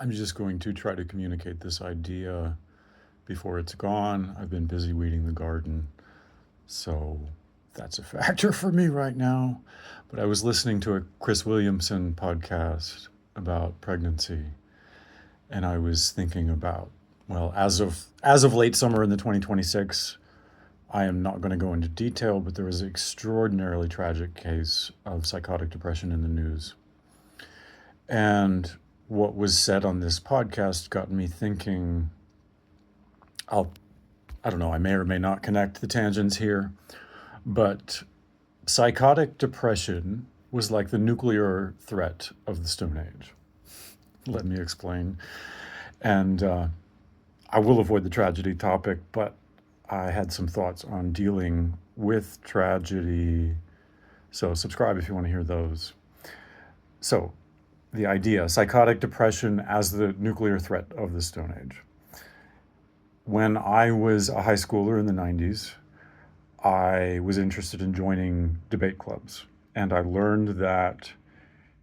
I'm just going to try to communicate this idea before it's gone. I've been busy weeding the garden, so that's a factor for me right now. But I was listening to a Chris Williamson podcast about pregnancy, and I was thinking about, well, as of late summer in the 2026, I am not going to go into detail, but there was an extraordinarily tragic case of psychotic depression in the news. And what was said on this podcast got me thinking. I'll, I don't know, I may or may not connect the tangents here, but psychotic depression was like the nuclear threat of the Stone Age. Let me explain. And I will avoid the tragedy topic, but I had some thoughts on dealing with tragedy. So subscribe if you want to hear those. So the idea, psychotic depression as the nuclear threat of the Stone Age. When I was a high schooler in the 90s, I was interested in joining debate clubs. And I learned that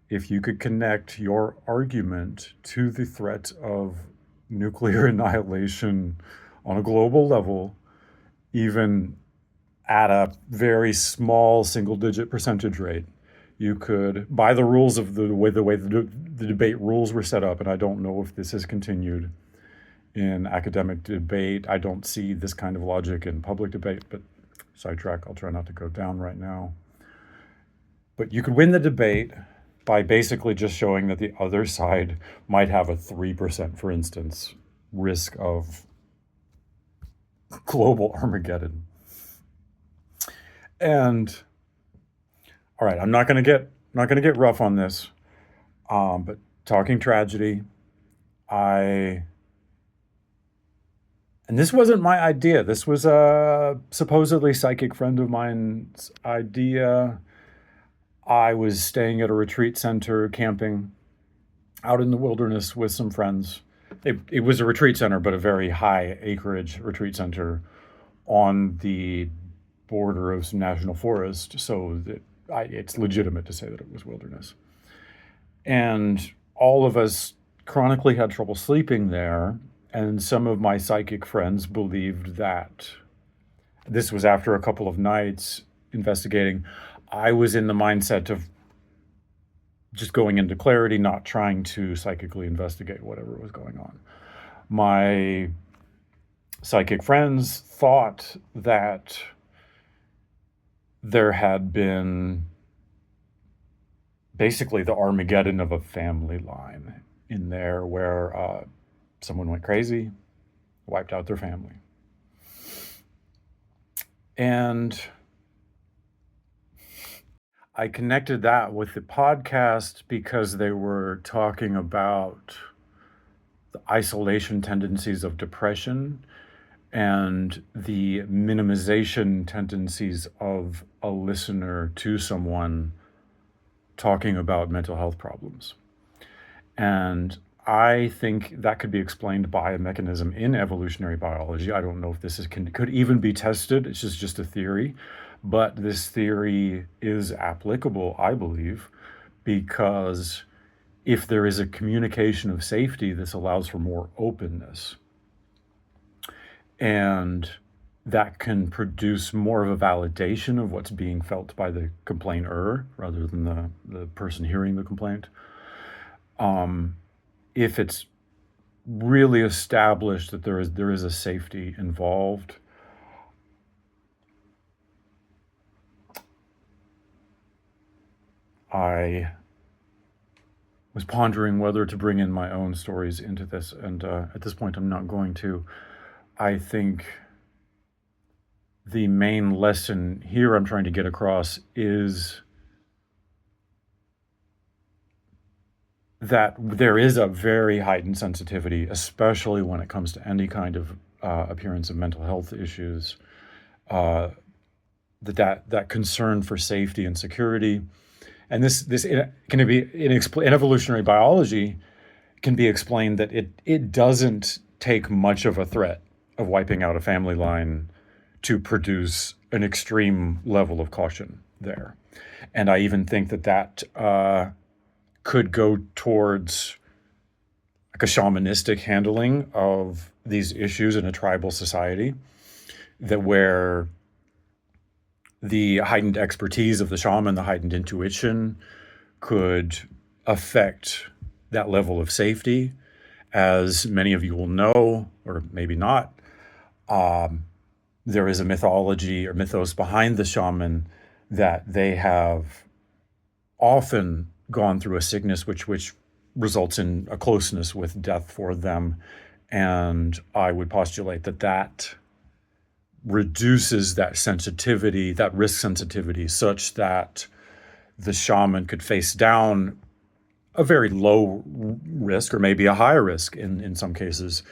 if you could connect your argument to the threat of nuclear annihilation on a global level, even at a very small single-digit percentage rate, you could, by the rules of the way the debate rules were set up, and I don't know if this has continued in academic debate. I don't see this kind of logic in public debate, but sidetrack, I'll try not to go down right now. But you could win the debate by basically just showing that the other side might have a 3%, for instance, risk of global Armageddon. And all right, I'm not going to get rough on this, but talking tragedy, and this wasn't my idea. This was a supposedly psychic friend of mine's idea. I was staying at a retreat center, camping out in the wilderness with some friends. It was a retreat center, but a very high acreage retreat center on the border of some national forest. So it's legitimate to say that it was wilderness. And all of us chronically had trouble sleeping there. And some of my psychic friends believed that this was after a couple of nights investigating. I was in the mindset of just going into clarity, not trying to psychically investigate whatever was going on. My psychic friends thought that there had been basically the Armageddon of a family line in there where someone went crazy, wiped out their family. And I connected that with the podcast because they were talking about the isolation tendencies of depression and the minimization tendencies of a listener to someone talking about mental health problems. And I think that could be explained by a mechanism in evolutionary biology. I don't know if this could even be tested. It's just a theory. But this theory is applicable, I believe, because if there is a communication of safety, this allows for more openness. And that can produce more of a validation of what's being felt by the complainer rather than the person hearing the complaint. If it's really established that there is a safety involved, I was pondering whether to bring in my own stories into this, and at this point I'm not going to. I think the main lesson here I'm trying to get across is that there is a very heightened sensitivity, especially when it comes to any kind of appearance of mental health issues, that concern for safety and security. And this can be in evolutionary biology can be explained that it doesn't take much of a threat of wiping out a family line to produce an extreme level of caution there. And I even think that could go towards like a shamanistic handling of these issues in a tribal society, that where the heightened expertise of the shaman, the heightened intuition, could affect that level of safety. As many of you will know, or maybe not, there is a mythology or mythos behind the shaman that they have often gone through a sickness which results in a closeness with death for them. And I would postulate that that reduces that sensitivity, that risk sensitivity, such that the shaman could face down a very low risk or maybe a high risk in some cases,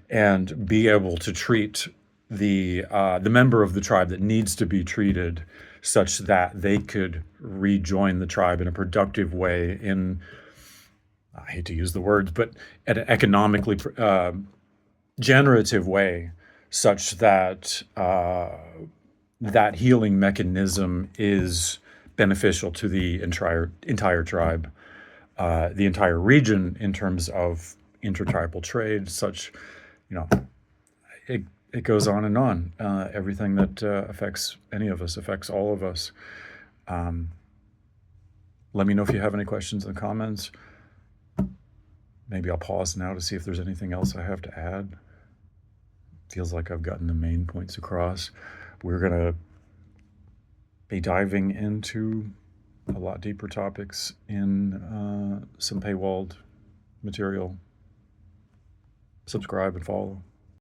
and be able to treat the member of the tribe that needs to be treated, such that they could rejoin the tribe in a productive way, in, I hate to use the words, but at an economically generative way, such that that healing mechanism is beneficial to the entire tribe, the entire region, in terms of intertribal trade. Such, you know, it goes on and on. Everything that affects any of us affects all of us. Let me know if you have any questions and comments. Maybe I'll pause now to see if there's anything else I have to add. Feels like I've gotten the main points across. We're going to be diving into a lot deeper topics in some paywalled material. Subscribe and follow.